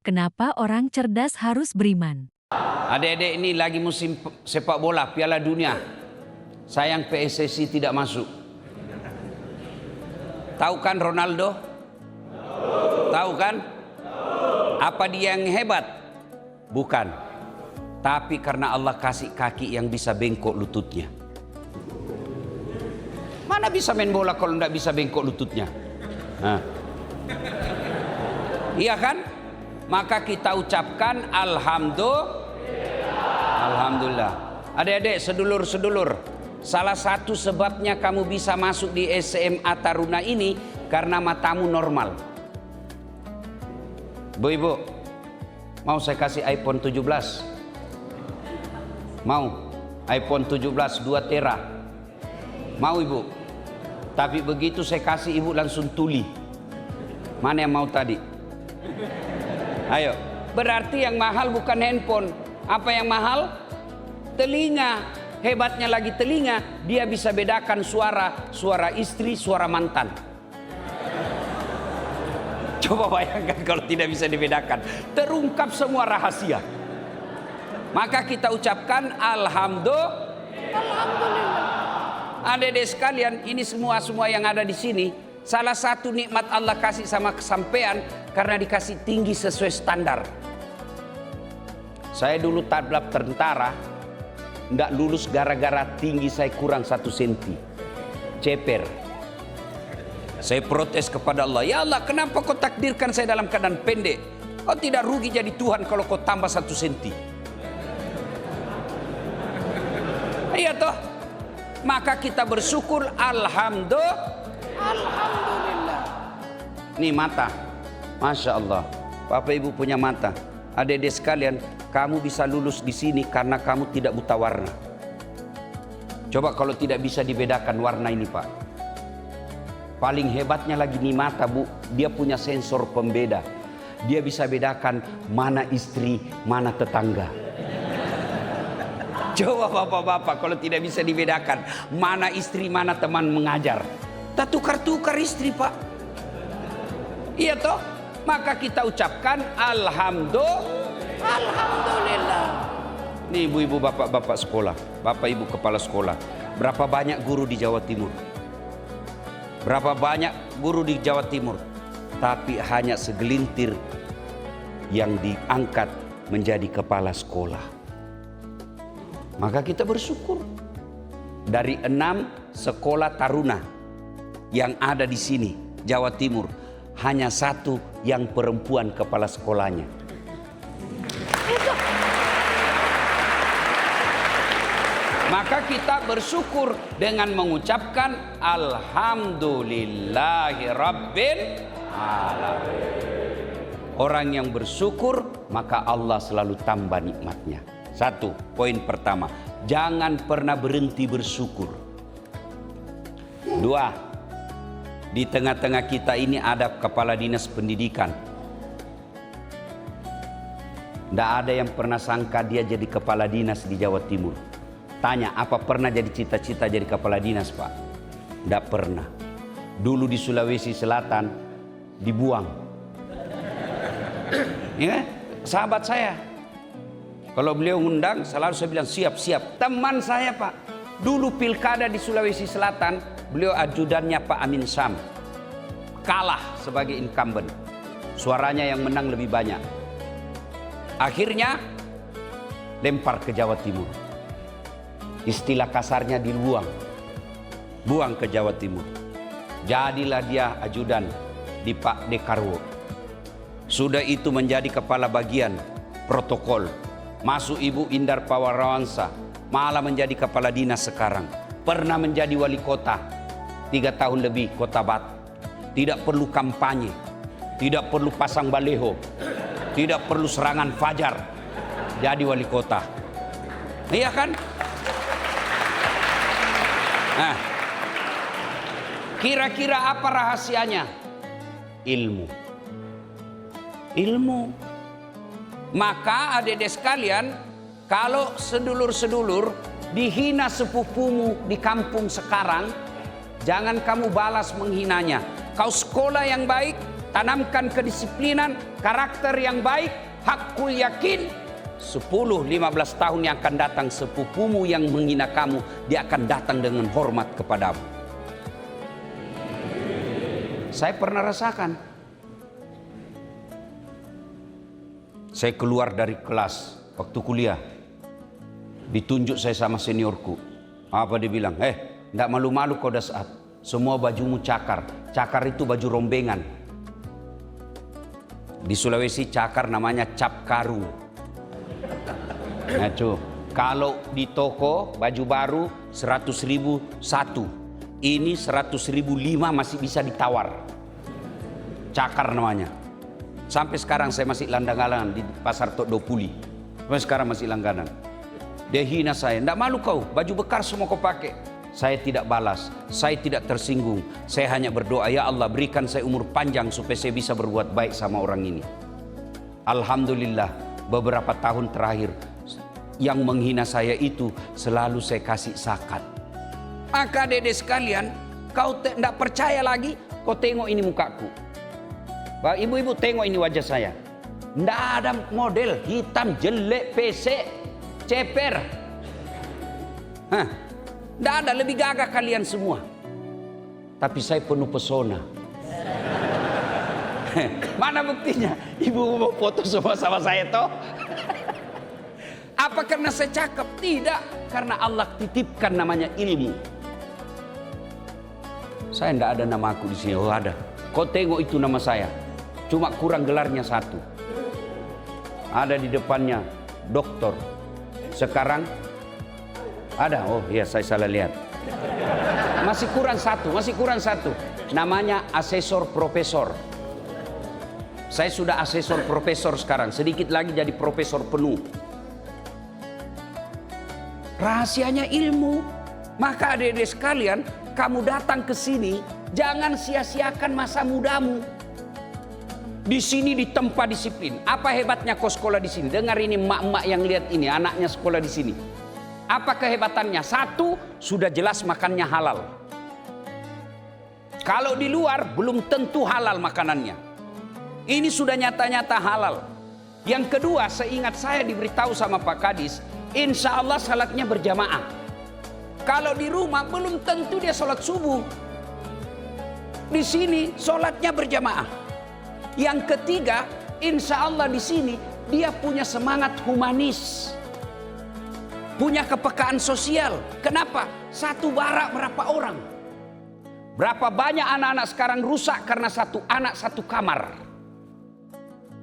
Kenapa orang cerdas harus beriman? Adik-adik ini lagi musim sepak bola Piala Dunia. Sayang PSSI tidak masuk. Tahu kan Ronaldo? Tahu kan? Apa dia yang hebat? Bukan. Tapi karena Allah kasih kaki yang bisa bengkok lututnya. Mana bisa main bola kalau tidak bisa bengkok lututnya? Nah. Iya kan? Maka kita ucapkan Alhamdulillah. Adik-adik, sedulur-sedulur, salah satu sebabnya kamu bisa masuk di SMA Taruna ini karena matamu normal. Bu-ibu, mau saya kasih iPhone 17? Mau? iPhone 17 2 tera. Mau ibu? Tapi begitu saya kasih ibu langsung tuli. Mana yang mau tadi? Ayo, berarti yang mahal bukan handphone. Apa yang mahal? Telinga. Hebatnya lagi telinga, dia bisa bedakan suara istri, suara mantan. Coba bayangkan kalau tidak bisa dibedakan. Terungkap semua rahasia. Maka kita ucapkan Alhamdulillah. Adik-adik sekalian, ini semua yang ada di sini, salah satu nikmat Allah kasih sama kesampean karena dikasih tinggi sesuai standar. Saya dulu tablap tentara, nggak lulus gara-gara tinggi saya kurang 1 senti. Ceper. Saya protes kepada Allah, ya Allah, kenapa kau takdirkan saya dalam keadaan pendek? Kau tidak rugi jadi Tuhan kalau kau tambah 1 senti. Iya toh? Maka kita bersyukur Alhamdulillah. Nih mata, Masya Allah. Bapak Ibu punya mata. Adik-adik sekalian, kamu bisa lulus di sini karena kamu tidak buta warna. Coba kalau tidak bisa dibedakan warna ini, Pak. Paling hebatnya lagi nih mata, Bu. Dia punya sensor pembeda. Dia bisa bedakan mana istri, mana tetangga. Coba bapak-bapak kalau tidak bisa dibedakan mana istri, mana teman mengajar. Tak tukar-tukar istri, Pak. Iya toh? Maka kita ucapkan Alhamdulillah. Nih ibu-ibu, bapak-bapak sekolah, bapak ibu kepala sekolah. Berapa banyak guru di Jawa Timur? Berapa banyak guru di Jawa Timur? Tapi hanya segelintir yang diangkat menjadi kepala sekolah. Maka kita bersyukur. Dari 6 sekolah taruna yang ada di sini, Jawa Timur, hanya 1 yang perempuan kepala sekolahnya. Maka kita bersyukur dengan mengucapkan Alhamdulillahirabbil alamin. Orang yang bersyukur, maka Allah selalu tambah nikmatnya. 1, poin pertama, jangan pernah berhenti bersyukur. 2, di tengah-tengah kita ini ada kepala dinas pendidikan. Tidak ada yang pernah sangka dia jadi kepala dinas di Jawa Timur. Tanya, apa pernah jadi cita-cita jadi kepala dinas, Pak? Tidak pernah. Dulu di Sulawesi Selatan dibuang. Ya, sahabat saya. Kalau beliau ngundang, selalu saya bilang siap-siap. Teman saya, Pak, dulu pilkada di Sulawesi Selatan, beliau ajudannya Pak Amin Sam. Kalah sebagai incumbent. Suaranya yang menang lebih banyak. Akhirnya lempar ke Jawa Timur. Istilah kasarnya dibuang. Buang ke Jawa Timur. Jadilah dia ajudan di Pak Dekarwo. Sudah itu menjadi kepala bagian protokol. Masuk Ibu Indar Pawarawansa, malah menjadi kepala dinas sekarang. Pernah menjadi wali kota 3 tahun lebih, Kota Batu. Tidak perlu kampanye, tidak perlu pasang baleho, tidak perlu serangan fajar, jadi wali kota. Iya kan? Nah, kira-kira apa rahasianya? Ilmu. Maka adik-adik sekalian, kalau sedulur-sedulur dihina sepupumu di kampung sekarang, jangan kamu balas menghinanya. Kau sekolah yang baik, tanamkan kedisiplinan, karakter yang baik, hakul yakin. 10-15 tahun yang akan datang, sepupumu yang menghina kamu, dia akan datang dengan hormat kepadamu. Saya pernah rasakan. Saya keluar dari kelas waktu kuliah, ditunjuk saya sama seniorku. Apa dia bilang? Enggak malu-malu kau Dasat. Semua bajumu cakar. Cakar itu baju rombengan. Di Sulawesi cakar namanya cap karung. Nah, kalau di toko baju baru 100.000 satu. Ini 100.000 5 masih bisa ditawar. Cakar namanya. Sampai sekarang saya masih langganan di pasar Tok Dopuli. Sampai sekarang masih langganan. Dia hina saya. Nggak malu kau, baju bekar semua kau pakai. Saya tidak balas, saya tidak tersinggung. Saya hanya berdoa, ya Allah berikan saya umur panjang supaya saya bisa berbuat baik sama orang ini. Alhamdulillah, beberapa tahun terakhir yang menghina saya itu selalu saya kasih zakat. Maka dedek sekalian, kau tidak percaya lagi, kau tengok ini mukaku. Ibu-ibu tengok ini wajah saya. Tidak ada model, hitam, jelek, pesek, ceper. Tidak ada, lebih gagah kalian semua. Tapi saya penuh pesona. Mana buktinya? Ibu mau foto semua sama saya toh? Apa karena saya cakep? Tidak, karena Allah titipkan namanya ilmu. Saya tidak ada nama aku di sini. Oh ada. Kau tengok itu nama saya. Cuma kurang gelarnya satu. Ada di depannya doktor. Sekarang ada. Oh iya, saya salah lihat. Masih kurang satu. Namanya asesor profesor. Saya sudah asesor profesor sekarang. Sedikit lagi jadi profesor penuh. Rahasianya ilmu. Maka adik-adik sekalian, kamu datang ke sini, jangan sia-siakan masa mudamu. Di sini ditempa disiplin. Apa hebatnya kau sekolah di sini? Dengar ini emak-emak yang lihat ini, anaknya sekolah di sini. Apa kehebatannya? Satu, sudah jelas makannya halal. Kalau di luar belum tentu halal makanannya. Ini sudah nyata-nyata halal. Yang kedua, seingat saya diberitahu sama Pak Kadis, insya Allah salatnya berjamaah. Kalau di rumah belum tentu dia salat subuh. Di sini salatnya berjamaah. Yang ketiga, insya Allah di sini dia punya semangat humanis. Punya kepekaan sosial. Kenapa? Satu barak berapa orang? Berapa banyak anak-anak sekarang rusak karena satu anak satu kamar.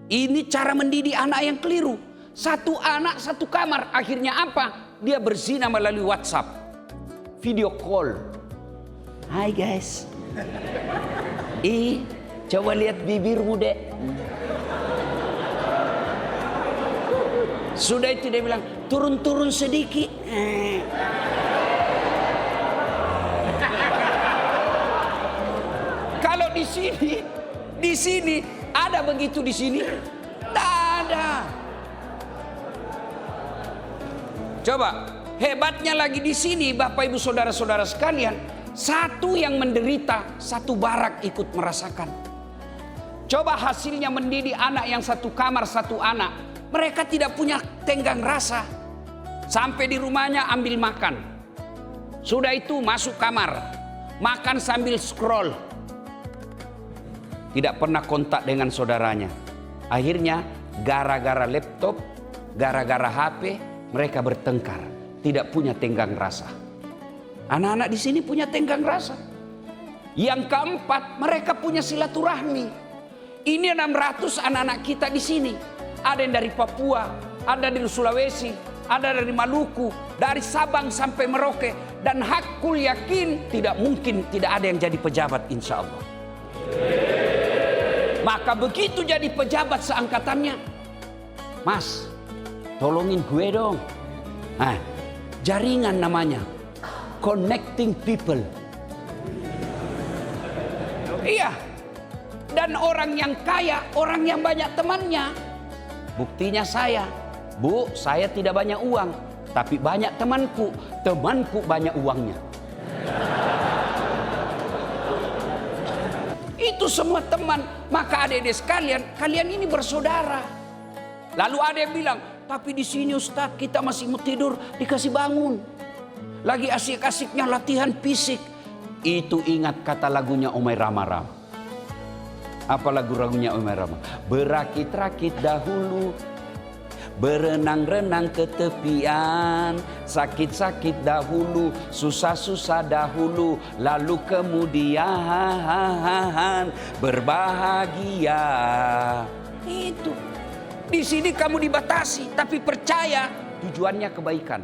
Ini cara mendidik anak yang keliru. Satu anak satu kamar. Akhirnya apa? Dia berzina melalui WhatsApp. Video call. Hai guys. Coba lihat bibirmu dek. Sudah itu dia bilang turun-turun sedikit. Kalau di sini ada begitu di sini? Tidak ada. Coba hebatnya lagi di sini Bapak Ibu Saudara-saudara sekalian, satu yang menderita, satu barak ikut merasakan. Coba hasilnya mendidik anak yang satu kamar satu anak. Mereka tidak punya tenggang rasa. Sampai di rumahnya ambil makan. Sudah itu masuk kamar. Makan sambil scroll. Tidak pernah kontak dengan saudaranya. Akhirnya gara-gara laptop, gara-gara HP, mereka bertengkar. Tidak punya tenggang rasa. Anak-anak di sini punya tenggang rasa. Yang keempat, mereka punya silaturahmi. Ini 600 anak-anak kita di sini. Ada yang dari Papua, ada dari Sulawesi, ada dari Maluku, dari Sabang sampai Merauke. Dan hakul yakin tidak mungkin tidak ada yang jadi pejabat insya Allah. Maka begitu jadi pejabat seangkatannya, Mas, tolongin gue dong. Nah, jaringan namanya. Connecting people. Iya. Dan orang yang kaya, orang yang banyak temannya. Buktinya saya. Bu, saya tidak banyak uang. Tapi banyak temanku. Temanku banyak uangnya. Itu Itu semua teman. Maka adik-adik sekalian, kalian ini bersaudara. Lalu ada yang bilang, tapi di sini Ustadz kita masih mau tidur dikasih bangun. Lagi asik-asiknya latihan fisik. Itu ingat kata lagunya Omai Rama. Apa lagunya Omai Rama? Berakit-rakit dahulu, berenang-renang ke tepian, sakit-sakit dahulu, susah-susah dahulu, lalu kemudian berbahagia. Itu. Di sini kamu dibatasi, tapi percaya tujuannya kebaikan.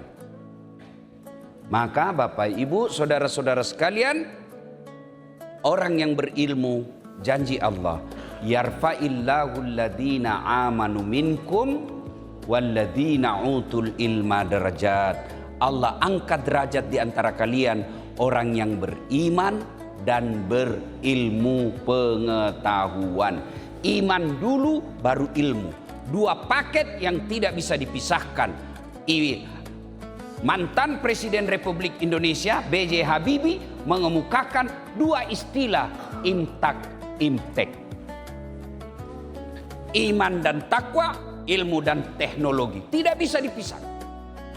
Maka Bapak Ibu, saudara-saudara sekalian, orang yang berilmu, janji Allah, yarfa'illahu alladhina amanu minkum walladzina utul ilma darajat. Allah angkat derajat di antara kalian orang yang beriman dan berilmu pengetahuan. Iman dulu baru ilmu. Dua paket yang tidak bisa dipisahkan. Mantan Presiden Republik Indonesia B.J. Habibie mengemukakan dua istilah imtak imtek. Iman dan takwa, ilmu dan teknologi tidak bisa dipisahkan.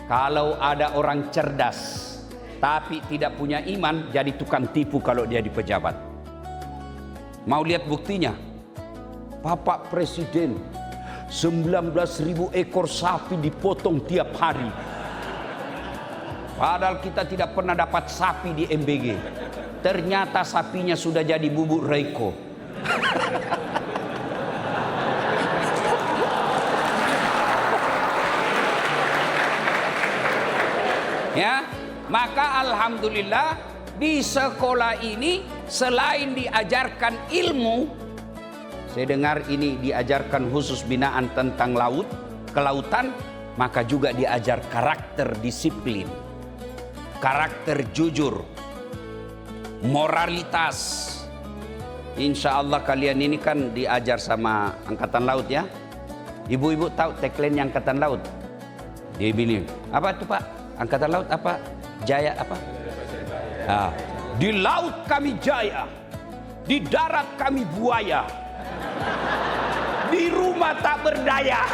Kalau ada orang cerdas tapi tidak punya iman, jadi tukang tipu kalau dia di pejabat. Mau lihat buktinya? Bapak Presiden 19.000 ekor sapi dipotong tiap hari. Padahal kita tidak pernah dapat sapi di MBG. Ternyata sapinya sudah jadi bubuk Reiko. Ya, maka alhamdulillah di sekolah ini selain diajarkan ilmu, saya dengar ini diajarkan khusus binaan tentang laut, kelautan, maka juga diajar karakter disiplin, karakter jujur, moralitas. Insya Allah kalian ini kan diajar sama Angkatan Laut ya. Ibu-ibu tahu tagline Angkatan Laut? Dia bilang, apa itu Pak? Angkatan Laut apa? Jaya apa? Di laut kami jaya, di darat kami buaya, di rumah tak berdaya.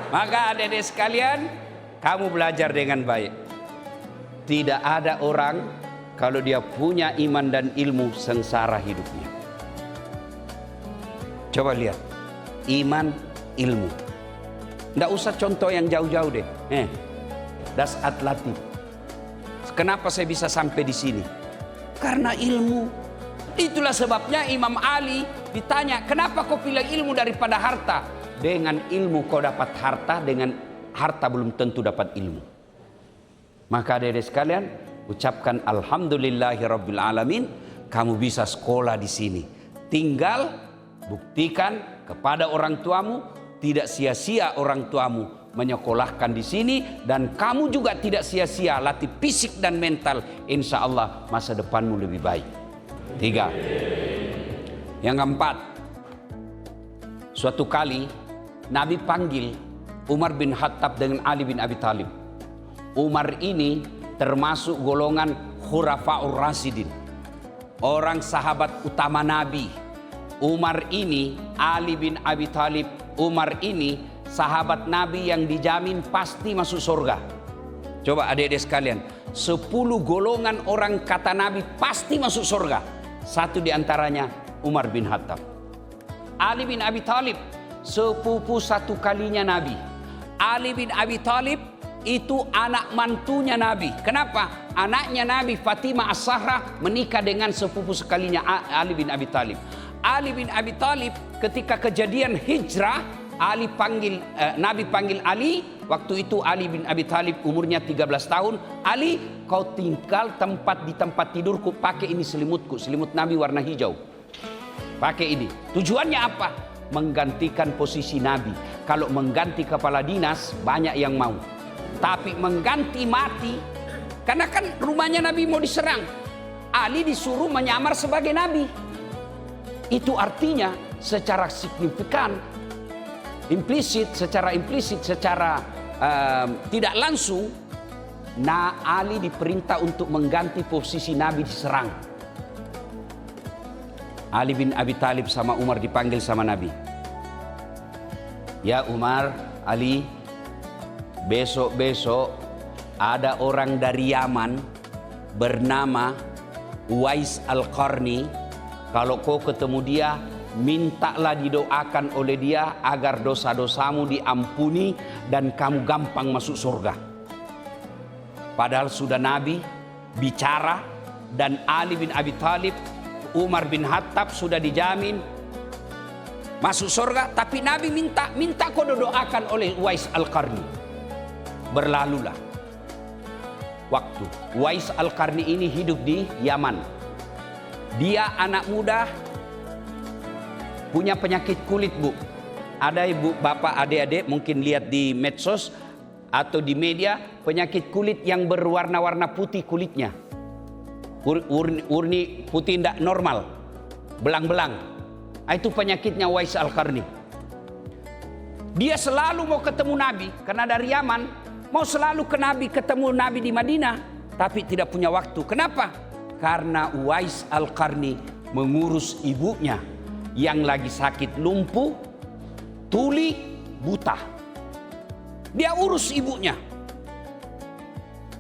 Maka adik-adik sekalian, kamu belajar dengan baik. Tidak ada orang kalau dia punya iman dan ilmu sengsara hidupnya. Coba lihat, iman, ilmu. Nggak usah contoh yang jauh-jauh deh. Das Atlatif. Kenapa saya bisa sampai di sini? Karena ilmu. Itulah sebabnya Imam Ali ditanya, kenapa kau pilih ilmu daripada harta? Dengan ilmu kau dapat harta, dengan harta belum tentu dapat ilmu. Maka adik-adik sekalian, ucapkan alhamdulillahirabbil alamin, kamu bisa sekolah di sini. Tinggal buktikan kepada orang tuamu, tidak sia-sia orang tuamu menyekolahkan di sini, dan kamu juga tidak sia-sia latih fisik dan mental. Insya Allah masa depanmu lebih baik. 3. Yang keempat, suatu kali Nabi panggil Umar bin Khattab dengan Ali bin Abi Thalib. Umar ini termasuk golongan Khurafaur Rasyidin, orang sahabat utama Nabi. Umar ini, Ali bin Abi Thalib, Umar ini sahabat Nabi yang dijamin pasti masuk surga. Coba adik-adik sekalian, 10 golongan orang kata Nabi pasti masuk surga. Satu diantaranya Umar bin Khattab. Ali bin Abi Thalib, sepupu satu kalinya Nabi. Ali bin Abi Thalib itu anak mantunya Nabi. Kenapa? Anaknya Nabi Fatimah As-Zahra menikah dengan sepupu sekalinya Ali bin Abi Thalib. Ali bin Abi Thalib ketika kejadian hijrah, Nabi panggil Ali. Waktu itu Ali bin Abi Thalib umurnya 13 tahun. Ali, kau tinggal di tempat tidurku, pakai ini selimutku. Selimut Nabi warna hijau. Pakai ini. Tujuannya apa? Menggantikan posisi Nabi. Kalau mengganti kepala dinas banyak yang mau. Tapi mengganti mati, karena kan rumahnya Nabi mau diserang, Ali disuruh menyamar sebagai Nabi. Itu artinya secara signifikan, secara tidak langsung, Ali diperintah untuk mengganti posisi Nabi diserang. Ali bin Abi Thalib sama Umar dipanggil sama Nabi. Ya Umar, Ali, besok-besok ada orang dari Yaman bernama Uwais Al-Qarni. Kalau kau ketemu dia, mintalah didoakan oleh dia agar dosa-dosamu diampuni dan kamu gampang masuk surga. Padahal sudah Nabi bicara dan Ali bin Abi Thalib, Umar bin Khattab sudah dijamin masuk surga, tapi Nabi minta kau doakan oleh Uwais Al-Qarni. Berlalulah waktu. Uwais Al-Qarni ini hidup di Yaman. Dia anak muda, punya penyakit kulit, Bu. Ada ibu, bapak, adik-adik mungkin lihat di medsos atau di media, penyakit kulit yang berwarna-warna putih kulitnya. Urni putih tidak normal, belang-belang. Itu penyakitnya Uwais Al-Qarni. Dia selalu mau ketemu Nabi, karena dari Yaman, mau selalu ke Nabi, ketemu Nabi di Madinah, tapi tidak punya waktu. Kenapa? Karena Uwais Al-Qarni mengurus ibunya yang lagi sakit lumpuh, tuli, buta. Dia urus ibunya.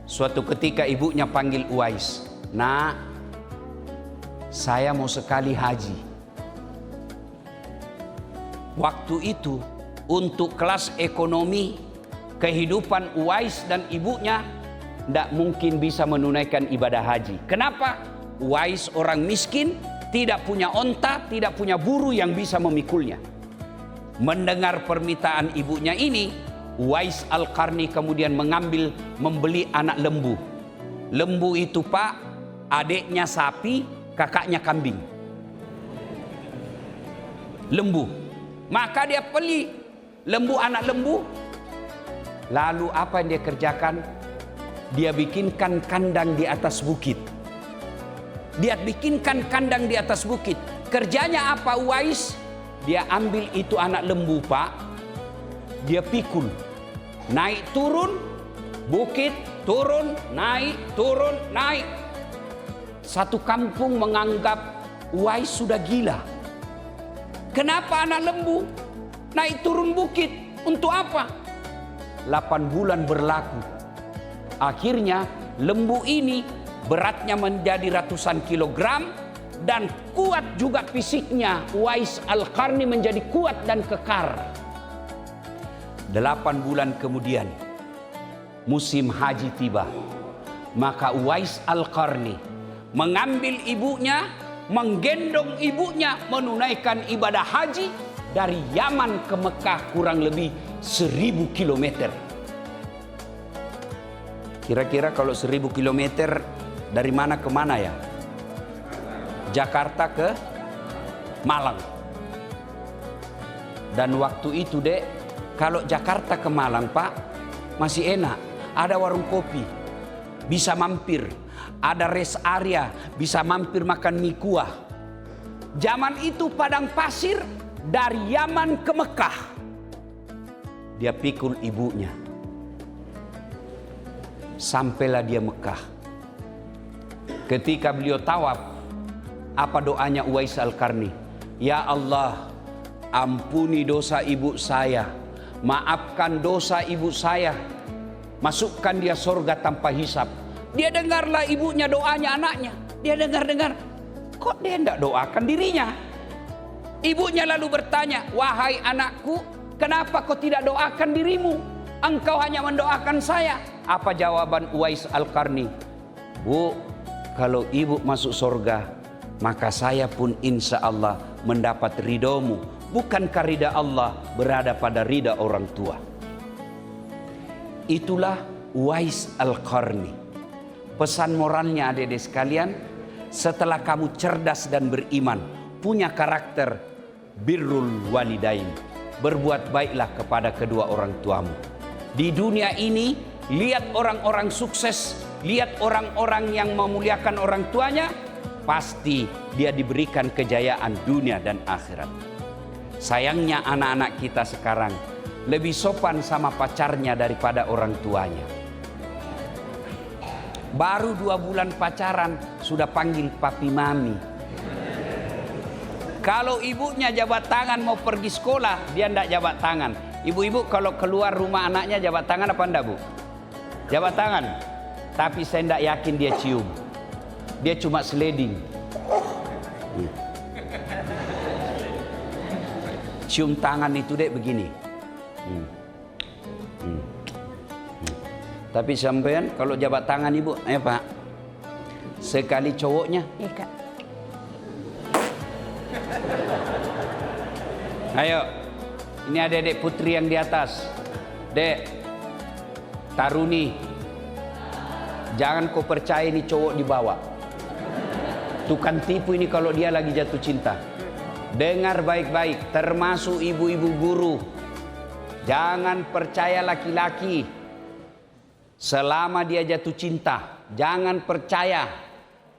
Suatu ketika ibunya panggil Uwais, "Nak, saya mau sekali haji." Waktu itu untuk kelas ekonomi kehidupan Uwais dan ibunya tidak mungkin bisa menunaikan ibadah haji. Kenapa? Uwais orang miskin, tidak punya onta, tidak punya buru yang bisa memikulnya. Mendengar permintaan ibunya ini, Uwais Al-Qarni kemudian membeli anak lembu. Lembu itu, Pak, adiknya sapi, kakaknya kambing. Lembu. Maka dia beli lembu, anak lembu. Lalu apa yang dia kerjakan? Dia bikinkan kandang di atas bukit. Dia bikinkan kandang di atas bukit. Kerjanya apa Uwais? Dia ambil itu anak lembu, Pak. Dia pikul. Naik turun bukit, turun, naik, turun, naik. Satu kampung menganggap Uwais sudah gila. Kenapa anak lembu naik turun bukit? Untuk apa? 8 bulan berlaku. Akhirnya lembu ini beratnya menjadi ratusan kilogram dan kuat juga fisiknya. Uwais Al-Qarni menjadi kuat dan kekar. 8 bulan kemudian musim haji tiba. Maka Uwais Al-Qarni mengambil ibunya, menggendong ibunya menunaikan ibadah haji dari Yaman ke Mekah kurang lebih 1000 kilometer. Kira-kira kalau 1000 kilometer dari mana ke mana ya? Jakarta ke Malang. Dan waktu itu, Dek, kalau Jakarta ke Malang, Pak, masih enak. Ada warung kopi, bisa mampir. Ada rest area, bisa mampir makan mie kuah. Zaman itu padang pasir dari Yaman ke Mekah. Dia pikul ibunya. Sampailah dia Mekah. Ketika beliau tawaf, apa doanya Uwais Al-Qarni? Ya Allah, ampuni dosa ibu saya. Maafkan dosa ibu saya. Masukkan dia surga tanpa hisab. Dia dengarlah ibunya doanya anaknya. Dia dengar-dengar. Kok dia tidak doakan dirinya? Ibunya lalu bertanya, wahai anakku, kenapa kau tidak doakan dirimu? Engkau hanya mendoakan saya. Apa jawaban Uwais Al-Qarni? Bu, kalau ibu masuk surga, maka saya pun insya Allah mendapat ridhomu. Bukankah ridha Allah berada pada ridha orang tua? Itulah Uwais Al-Qarni. Pesan moralnya adik-adik sekalian, setelah kamu cerdas dan beriman, punya karakter birrul walidain, berbuat baiklah kepada kedua orang tuamu. Di dunia ini, lihat orang-orang sukses, lihat orang-orang yang memuliakan orang tuanya, pasti dia diberikan kejayaan dunia dan akhirat. Sayangnya anak-anak kita sekarang lebih sopan sama pacarnya daripada orang tuanya. Baru 2 bulan pacaran sudah panggil papi mami. Kalau ibunya jabat tangan mau pergi sekolah, dia ndak jabat tangan. Ibu-ibu kalau keluar rumah anaknya jabat tangan apa enggak, Bu? Jabat tangan. Tapi saya ndak yakin dia cium. Dia cuma sliding. Cium tangan itu dek begini. Tapi sampean kalau jabat tangan ibu, Pak, sekali cowoknya. Iya, Kak. Ayo, ini ada dek putri yang di atas. Dek, Taruni, jangan kau percaya ini cowok dibawa. Tukang tipu ini kalau dia lagi jatuh cinta. Dengar baik-baik, termasuk ibu-ibu guru. Jangan percaya laki-laki selama dia jatuh cinta. Jangan percaya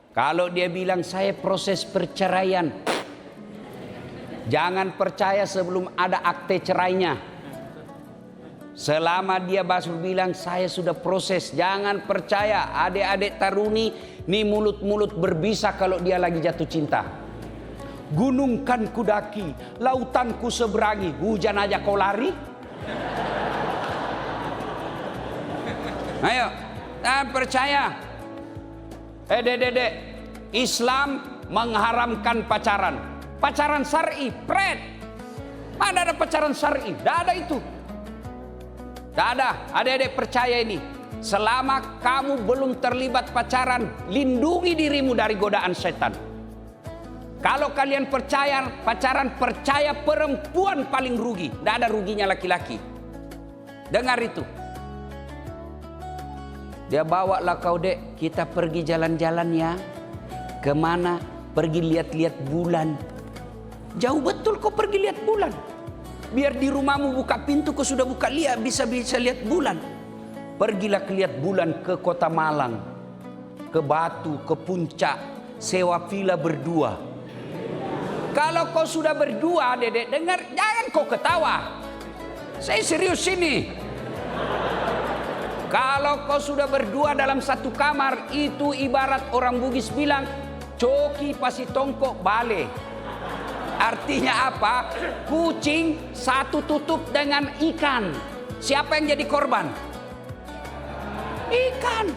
kalau dia bilang saya proses perceraian. Jangan percaya sebelum ada akte cerainya. Selama dia baru bilang saya sudah proses, jangan percaya. Adik-adik Taruni, nih mulut-mulut berbisa kalau dia lagi jatuh cinta. Gunung kan kudaki, lautan ku seberangi, hujan aja kau lari. Ayo, jangan percaya. Dek, Islam mengharamkan pacaran. Pacaran syar'i, pret. Mana ada pacaran syar'i? Tidak ada itu. Tidak ada. Adik-adik percaya ini. Selama kamu belum terlibat pacaran, lindungi dirimu dari godaan setan. Kalau kalian percaya pacaran, percaya perempuan paling rugi. Tidak ada ruginya laki-laki. Dengar itu. Dia bawalah kau dek, kita pergi jalan-jalan ya. Kemana? Pergi lihat-lihat bulan. Jauh betul kau pergi lihat bulan. Biar di rumahmu buka pintu kau sudah buka lihat, bisa lihat bulan. Pergilah lihat bulan ke Kota Malang, ke Batu, ke Puncak, sewa villa berdua. Kalau kau sudah berdua, dedek, dengar, jangan kau ketawa. Saya serius ini. Kalau kau sudah berdua dalam satu kamar, itu ibarat orang Bugis bilang, coki pasi tongkok bale. Artinya apa? Kucing satu tutup dengan ikan. Siapa yang jadi korban? Ikan.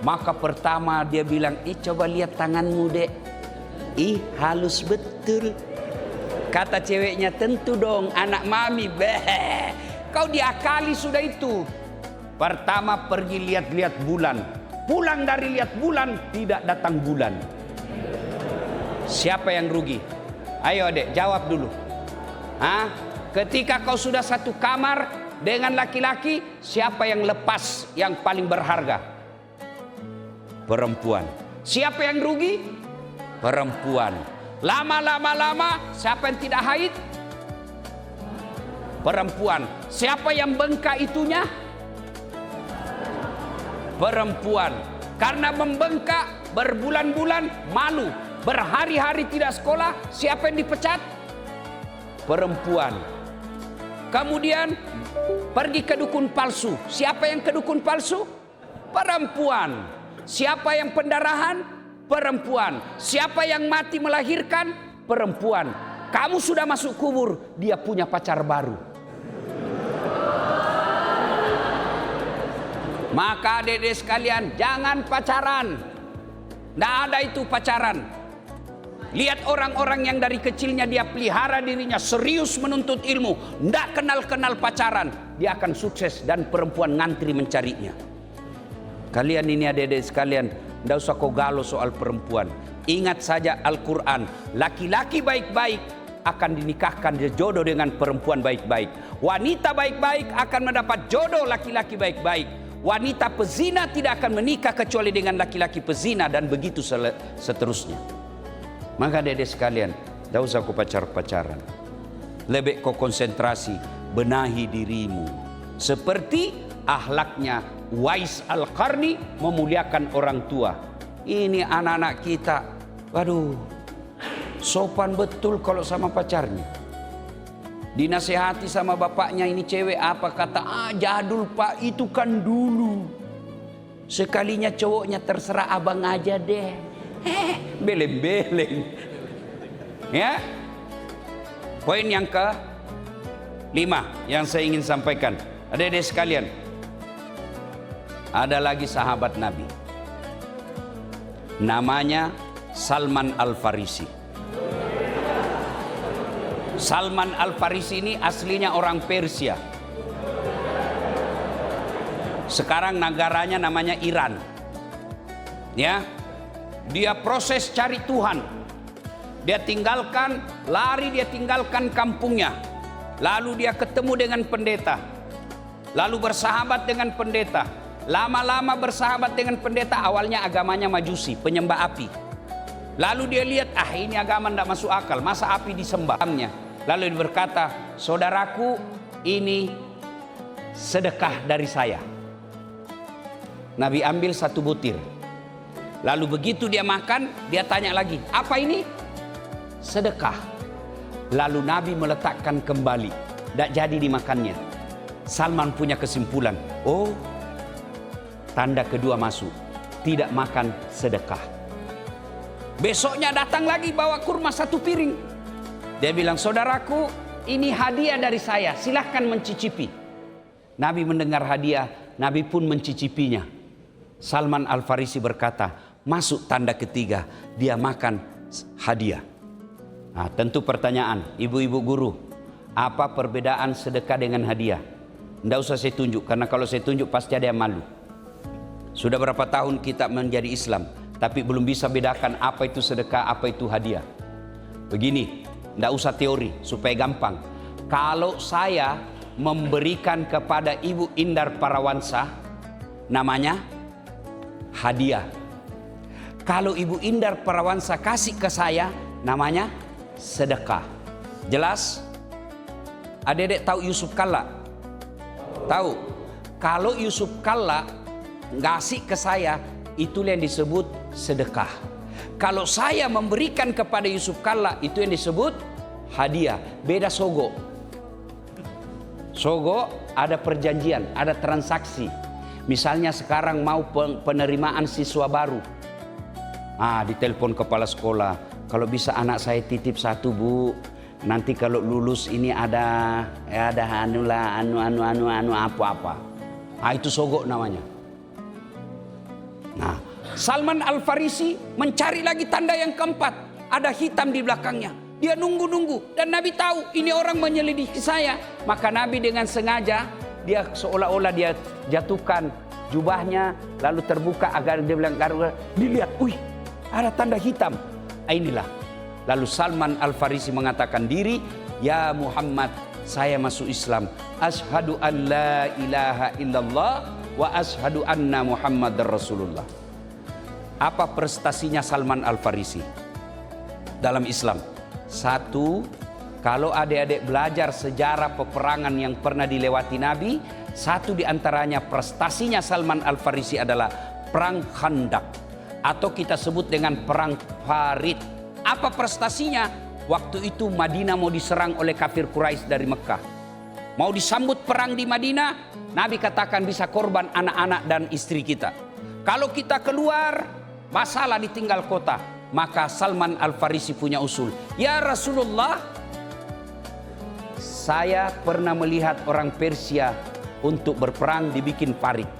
Maka pertama dia bilang, coba lihat tanganmu dek. Halus betul. Kata ceweknya, tentu dong anak mami. Beh, kau diakali sudah itu. Pertama pergi lihat-lihat bulan. Pulang dari lihat bulan, tidak datang bulan. Siapa yang rugi? Ayo dek, jawab dulu. Ketika kau sudah satu kamar dengan laki-laki, siapa yang lepas yang paling berharga? Perempuan. Siapa yang rugi? Perempuan. Lama, siapa yang tidak haid? Perempuan. Siapa yang bengkak itunya? Perempuan. Karena membengkak berbulan-bulan malu. Berhari-hari tidak sekolah, siapa yang dipecat? Perempuan. Kemudian pergi ke dukun palsu. Siapa yang ke dukun palsu? Perempuan. Siapa yang pendarahan? Perempuan. Siapa yang mati melahirkan? Perempuan. Kamu sudah masuk kubur, dia punya pacar baru. Maka adik-adik sekalian, jangan pacaran. Tidak ada itu pacaran. Lihat orang-orang yang dari kecilnya dia pelihara dirinya, serius menuntut ilmu, tidak kenal-kenal pacaran, dia akan sukses dan perempuan ngantri mencarinya. Kalian ini adik-adik sekalian, tidak usah kau galau soal perempuan. Ingat saja Al-Quran, laki-laki baik-baik akan dinikahkan jodoh dengan perempuan baik-baik. Wanita baik-baik akan mendapat jodoh laki-laki baik-baik. Wanita pezina tidak akan menikah kecuali dengan laki-laki pezina, dan begitu seterusnya. Maka adik-adik sekalian, tidak usah kau pacaran. Lebih kau konsentrasi, benahi dirimu. Seperti akhlaknya Uwais Al-Qarni memuliakan orang tua. Ini anak-anak kita, waduh, sopan betul kalau sama pacarnya. Dinasehati sama bapaknya, ini cewek apa? Kata, jadul pak, itu kan dulu. Sekalinya cowoknya terserah abang aja deh. Beleng-beleng. Ya. Poin yang ke-5 yang saya ingin sampaikan. Adik-adik sekalian, ada lagi sahabat Nabi. Namanya Salman Al-Farisi. Salman Al-Farisi ini aslinya orang Persia. Sekarang negaranya namanya Iran. Ya. Dia proses cari Tuhan. Dia tinggalkan kampungnya. Lalu dia ketemu dengan pendeta. Lalu bersahabat dengan pendeta. Lama-lama bersahabat dengan pendeta, awalnya agamanya Majusi, penyembah api. Lalu dia lihat, ini agama tidak masuk akal, masa api disembahnya. Lalu dia berkata, saudaraku, ini sedekah dari saya. Nabi ambil 1 butir. Lalu begitu dia makan, dia tanya lagi, apa ini? Sedekah. Lalu Nabi meletakkan kembali, tidak jadi dimakannya. Salman punya kesimpulan, tanda kedua masuk, tidak makan sedekah. Besoknya datang lagi bawa kurma 1 piring. Dia bilang, saudaraku, ini hadiah dari saya, silahkan mencicipi. Nabi mendengar hadiah, Nabi pun mencicipinya. Salman Al-Farisi berkata, masuk tanda ketiga, dia makan hadiah. Nah, tentu pertanyaan, ibu-ibu guru, apa perbedaan sedekah dengan hadiah? Tidak usah saya tunjuk, karena kalau saya tunjuk pasti ada yang malu. Sudah berapa tahun kita menjadi Islam, tapi belum bisa bedakan apa itu sedekah, apa itu hadiah. Begini, tidak usah teori, supaya gampang. Kalau saya memberikan kepada Ibu Indar Parawansa, namanya hadiah. Kalau Ibu Indar Parawansa kasih ke saya, namanya sedekah. Jelas? Adik-adik tahu Yusuf Kalla? Tahu? Kalau Yusuf Kalla ngasih ke saya, itulah yang disebut sedekah. Kalau saya memberikan kepada Yusuf Kalla, itu yang disebut hadiah. Beda sogo. Sogo ada perjanjian, ada transaksi. Misalnya sekarang mau penerimaan siswa baru. Ditelepon kepala sekolah, kalau bisa anak saya titip 1 bu, nanti kalau lulus ini ada apa-apa. Itu sogo namanya. Nah, Salman Al-Farisi mencari lagi tanda yang keempat. Ada hitam di belakangnya. Dia nunggu-nunggu. Dan Nabi tahu ini orang menyelidiki saya. Maka Nabi dengan sengaja, dia seolah-olah dia jatuhkan jubahnya. Lalu terbuka agar dia bilang, dilihat, ada tanda hitam. Inilah. Lalu Salman Al-Farisi mengatakan diri, ya Muhammad, saya masuk Islam. Ashhadu an la ilaha illallah wa ashhadu anna Muhammadar Rasulullah. Apa prestasinya Salman Al-Farisi dalam Islam? 1, kalau adik-adik belajar sejarah peperangan yang pernah dilewati Nabi, 1 diantaranya prestasinya Salman Al-Farisi adalah Perang Khandaq, atau kita sebut dengan Perang Farid. Apa prestasinya? Waktu itu Madinah mau diserang oleh kafir Quraisy dari Mekah. Mau disambut perang di Madinah, Nabi katakan bisa korban anak-anak dan istri kita. Kalau kita keluar, masalah ditinggal kota. Maka Salman Al-Farisi punya usul. Ya Rasulullah, saya pernah melihat orang Persia untuk berperang dibikin parit.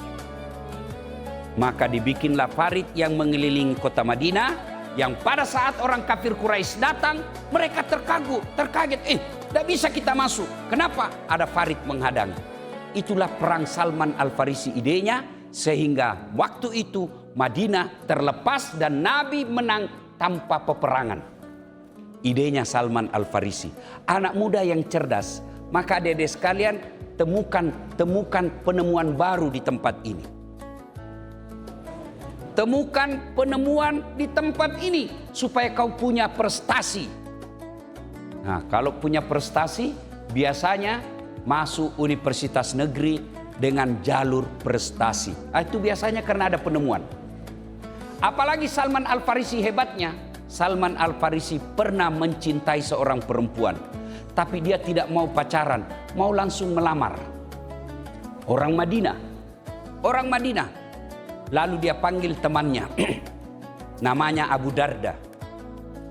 Maka dibikinlah parit yang mengelilingi kota Madinah. Yang pada saat orang kafir Quraisy datang, mereka terkaget. Tidak bisa kita masuk. Kenapa? Ada parit menghadang. Itulah perang Salman Al-Farisi idenya. Sehingga waktu itu Madinah terlepas dan Nabi menang tanpa peperangan. Idenya Salman Al-Farisi. Anak muda yang cerdas. Maka adik-adik sekalian, temukan penemuan baru di tempat ini. Temukan penemuan di tempat ini supaya kau punya prestasi. Nah, kalau punya prestasi biasanya masuk universitas negeri dengan jalur prestasi. Itu biasanya karena ada penemuan. Apalagi Salman Al-Farisi hebatnya, Salman Al-Farisi pernah mencintai seorang perempuan. Tapi dia tidak mau pacaran, mau langsung melamar. Orang Madinah. Orang Madinah. Lalu dia panggil temannya. Namanya Abu Darda.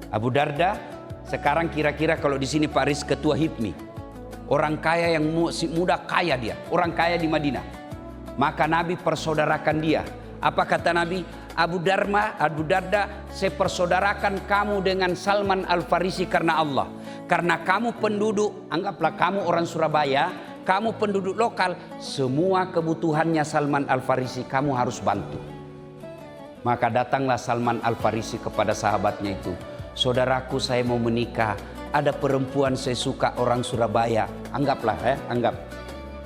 Abu Darda sekarang kira-kira kalau di sini Pak Riz ketua HIPMI. Orang kaya yang muda kaya dia. Orang kaya di Madinah. Maka Nabi persaudarakan dia. Apa kata Nabi? Abu Darda, saya persaudarakan kamu dengan Salman Al-Farisi karena Allah. Karena kamu penduduk, anggaplah kamu orang Surabaya, kamu penduduk lokal, semua kebutuhannya Salman Al-Farisi kamu harus bantu. Maka datanglah Salman Al-Farisi kepada sahabatnya itu. Saudaraku, saya mau menikah, ada perempuan saya suka orang Surabaya. Anggaplah anggap.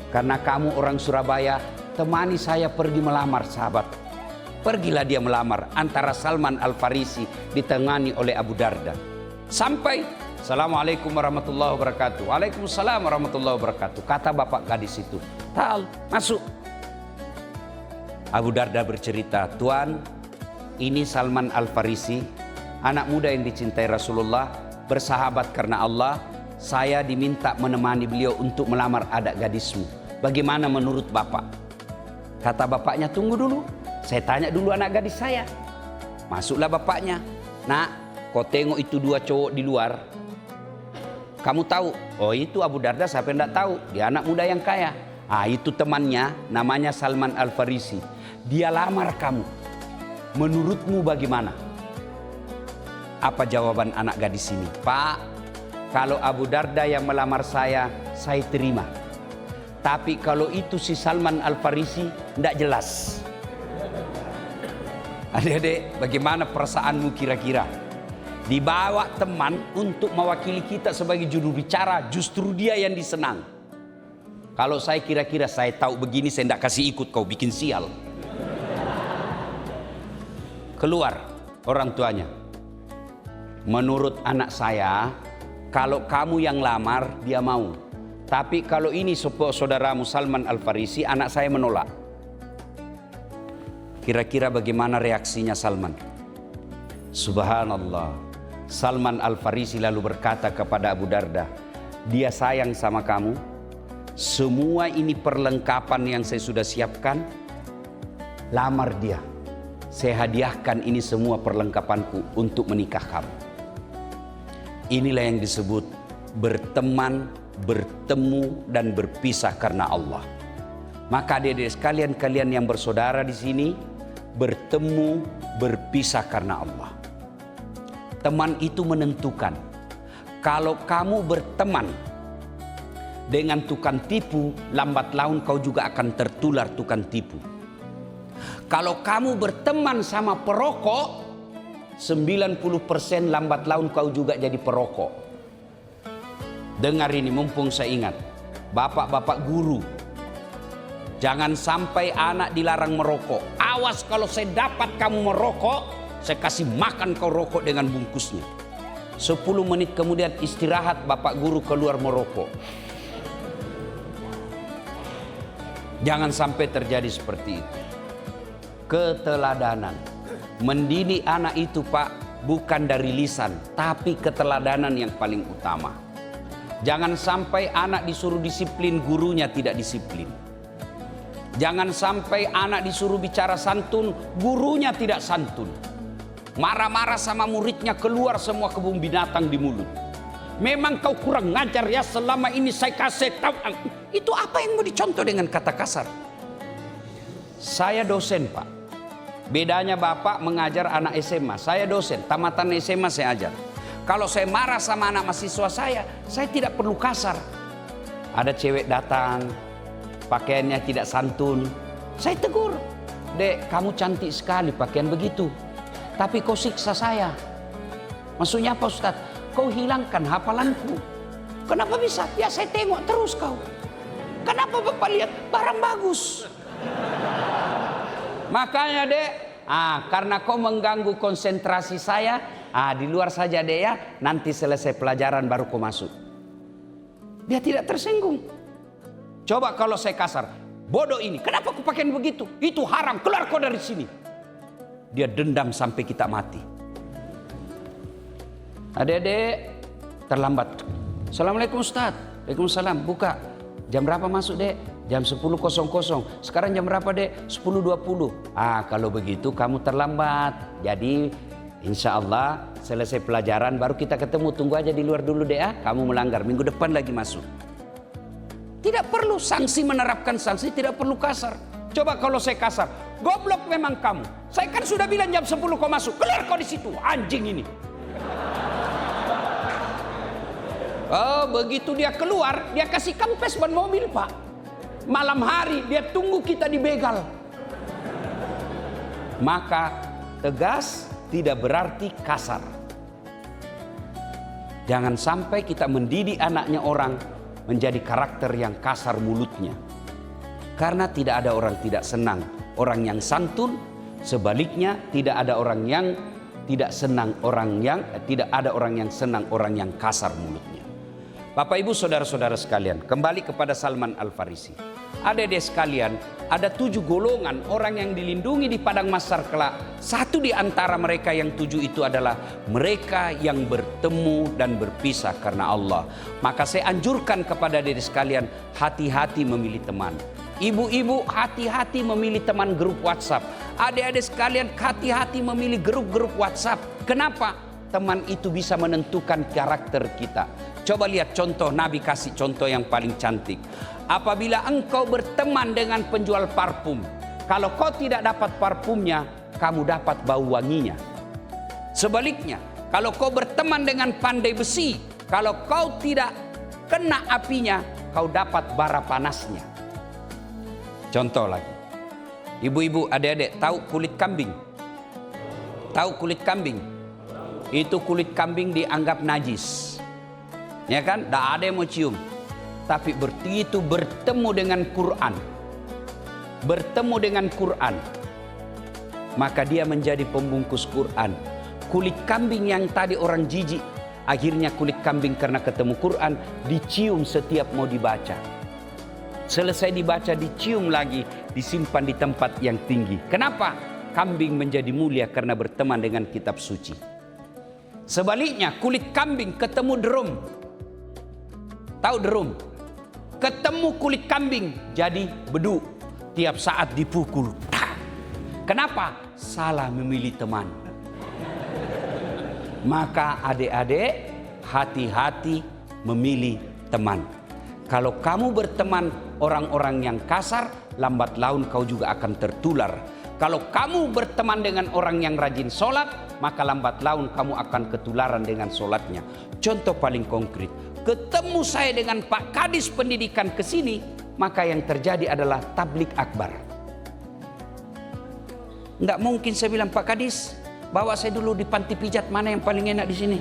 Karena kamu orang Surabaya, temani saya pergi melamar sahabat. Pergilah dia melamar antara Salman Al-Farisi ditengani oleh Abu Darda. Sampai Assalamualaikum warahmatullahi wabarakatuh. Waalaikumsalam warahmatullahi wabarakatuh. Kata bapak gadis itu, "Tal, masuk." Abu Darda bercerita, "Tuan, ini Salman Al-Farisi, anak muda yang dicintai Rasulullah, bersahabat karena Allah. Saya diminta menemani beliau untuk melamar anak gadismu. Bagaimana menurut bapak?" Kata bapaknya, "Tunggu dulu, saya tanya dulu anak gadis saya." Masuklah bapaknya. "Nak, kau tengok itu dua cowok di luar. Kamu tahu?" "Oh, itu Abu Darda, siapa yang tidak tahu? Dia anak muda yang kaya." "Itu temannya, namanya Salman Al-Farisi. Dia lamar kamu. Menurutmu bagaimana?" Apa jawaban anak gadis ini? "Pak, kalau Abu Darda yang melamar saya terima. Tapi kalau itu si Salman Al-Farisi, tidak jelas." Adik-adik, bagaimana perasaanmu kira-kira? Dibawa teman untuk mewakili kita sebagai juru bicara, justru dia yang disenang. Kalau saya kira-kira saya tahu begini, saya tidak kasih ikut, kau bikin sial. Keluar orang tuanya. "Menurut anak saya, kalau kamu yang lamar, dia mau. Tapi kalau ini saudaramu Salman Al-Farisi, anak saya menolak." Kira-kira bagaimana reaksinya Salman? Subhanallah. Salman Al-Farisi lalu berkata kepada Abu Darda, "Dia sayang sama kamu. Semua ini perlengkapan yang saya sudah siapkan. Lamar dia. Saya hadiahkan ini semua perlengkapanku untuk menikah kamu." Inilah yang disebut berteman, bertemu, dan berpisah karena Allah. Maka adik-adik sekalian, kalian yang bersaudara di sini, bertemu, berpisah karena Allah. Teman itu menentukan. Kalau kamu berteman dengan tukang tipu, lambat laun kau juga akan tertular tukang tipu. Kalau kamu berteman sama perokok, 90% lambat laun kau juga jadi perokok. Dengar ini, mumpung saya ingat. Bapak-bapak guru, jangan sampai anak dilarang merokok. Awas kalau saya dapat kamu merokok, saya kasih makan kau rokok dengan bungkusnya. 10 menit kemudian istirahat, bapak guru keluar merokok. Jangan sampai terjadi seperti itu. Keteladanan. Mendidik anak itu, Pak, bukan dari lisan, tapi keteladanan yang paling utama. Jangan sampai anak disuruh disiplin, gurunya tidak disiplin. Jangan sampai anak disuruh bicara santun, gurunya tidak santun. Marah-marah sama muridnya, keluar semua kebun binatang di mulut. "Memang kau kurang ngajar ya, selama ini saya kasih tahu." Itu apa yang mau dicontoh dengan kata kasar? Saya dosen, Pak. Bedanya bapak mengajar anak SMA, saya dosen, tamatan SMA saya ajar. Kalau saya marah sama anak mahasiswa saya tidak perlu kasar. Ada cewek datang, pakaiannya tidak santun, saya tegur, "Dek, kamu cantik sekali pakaian begitu. Tapi kau siksa saya." "Maksudnya apa, Ustaz?" "Kau hilangkan hafalanku." "Kenapa bisa?" "Ya saya tengok terus kau." "Kenapa bapak lihat barang bagus?" Makanya dek, karena kau mengganggu konsentrasi saya, di luar saja dek ya, nanti selesai pelajaran baru kau masuk. Dia tidak tersinggung. Coba kalau saya kasar, "Bodoh ini, kenapa kau pakaian begitu? Itu haram, keluar kau dari sini." Dia dendam sampai kita mati. Adik-adik, terlambat. Assalamualaikum Ustaz. Waalaikumsalam. Buka. Jam berapa masuk, Dek? Jam 10.00. Sekarang jam berapa, Dek? 10.20. Kalau begitu kamu terlambat. Jadi insya Allah selesai pelajaran baru kita ketemu. Tunggu aja di luar dulu, Dek ya. Kamu melanggar. Minggu depan lagi masuk. Tidak perlu sanksi, menerapkan sanksi. Tidak perlu kasar. Coba kalau saya kasar. Goblok memang kamu. Saya kan sudah bilang jam 10 kau masuk. Keluar kau di situ. Anjing ini. Oh, begitu dia keluar, dia kasih kempes ban mobil, Pak. Malam hari dia tunggu kita di begal. Maka tegas tidak berarti kasar. Jangan sampai kita mendidik anaknya orang menjadi karakter yang kasar mulutnya. Karena tidak ada orang tidak senang orang yang santun, sebaliknya tidak ada orang yang tidak senang tidak ada orang yang senang orang yang kasar mulutnya. Bapak Ibu saudara-saudara sekalian, kembali kepada Salman Al-Farisi. Adik-adik sekalian, ada 7 golongan orang yang dilindungi di padang mahsyar kelak. Satu di antara mereka yang 7 itu adalah mereka yang bertemu dan berpisah karena Allah. Maka saya anjurkan kepada adik-adik sekalian, hati-hati memilih teman. Ibu-ibu, hati-hati memilih teman grup WhatsApp. Adik-adik sekalian, hati-hati memilih grup-grup WhatsApp. Kenapa? Teman itu bisa menentukan karakter kita. Coba lihat contoh, Nabi kasih contoh yang paling cantik. Apabila engkau berteman dengan penjual parfum, kalau kau tidak dapat parfumnya, kamu dapat bau wanginya. Sebaliknya, kalau kau berteman dengan pandai besi, kalau kau tidak kena apinya, kau dapat bara panasnya. Contoh lagi. Ibu-ibu, adik-adik, tahu kulit kambing? Tahu kulit kambing? Itu kulit kambing dianggap najis. Ya kan? Tak ada yang mau cium. Tapi begitu bertemu dengan Quran, maka dia menjadi pembungkus Quran. Kulit kambing yang tadi orang jijik, akhirnya kulit kambing karena ketemu Quran dicium setiap mau dibaca. Selesai dibaca dicium lagi, disimpan di tempat yang tinggi. Kenapa? Kambing menjadi mulia karena berteman dengan kitab suci. Sebaliknya, kulit kambing ketemu derum. Tahu derum? Ketemu kulit kambing jadi bedu. Tiap saat dipukul. Kenapa? Salah memilih teman. Maka adik-adik, hati-hati memilih teman. Kalau kamu berteman orang-orang yang kasar, lambat laun kau juga akan tertular. Kalau kamu berteman dengan orang yang rajin sholat, maka lambat laun kamu akan ketularan dengan sholatnya. Contoh paling konkret, ketemu saya dengan Pak Kadis pendidikan ke sini, maka yang terjadi adalah tablik akbar. Enggak mungkin saya bilang, Pak Kadis, bawa saya dulu di panti pijat mana yang paling enak di sini.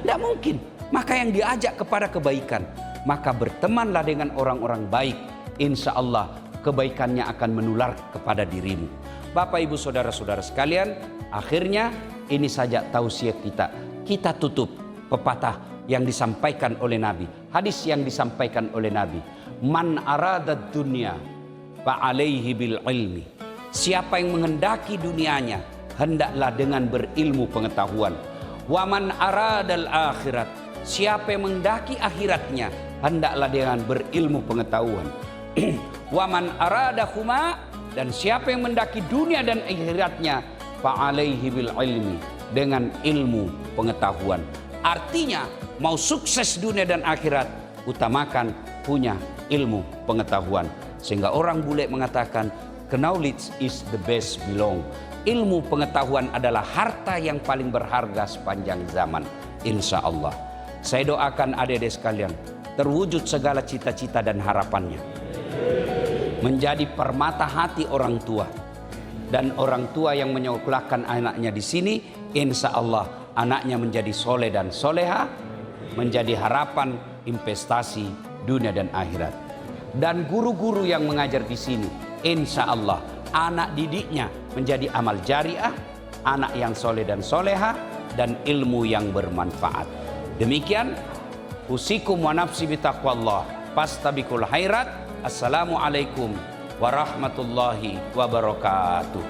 Enggak mungkin. Maka yang diajak kepada kebaikan. Maka bertemanlah dengan orang-orang baik. Insya Allah kebaikannya akan menular kepada dirimu. Bapak Ibu saudara-saudara sekalian, akhirnya ini saja tausiah kita. Kita tutup pepatah yang disampaikan oleh Nabi. Hadis yang disampaikan oleh Nabi. Man aradad dunya fa'alaihi bil ilmi. Siapa yang menghendaki dunianya, hendaklah dengan berilmu pengetahuan. Wa man aradal akhirat. Siapa yang menghendaki akhiratnya, hendaklah dengan berilmu pengetahuan. Wa man aradahuma. Dan siapa yang mendaki dunia dan akhiratnya, fa'alaihi bil ilmi, dengan ilmu pengetahuan. Artinya, mau sukses dunia dan akhirat, utamakan punya ilmu pengetahuan. Sehingga orang bule mengatakan, knowledge is the best belong. Ilmu pengetahuan adalah harta yang paling berharga sepanjang zaman. Insya Allah. Saya doakan adik-adik sekalian, terwujud segala cita-cita dan harapannya. Menjadi permata hati orang tua. Dan orang tua yang menyekolahkan anaknya di sini, insya Allah anaknya menjadi soleh dan soleha, menjadi harapan investasi dunia dan akhirat. Dan guru-guru yang mengajar di sini, insya Allah anak didiknya menjadi amal jariah, anak yang soleh dan soleha, dan ilmu yang bermanfaat. Demikian, usikum wa nafsi bitaqwallah, fastabiqul khairat. Assalamualaikum warahmatullahi wabarakatuh.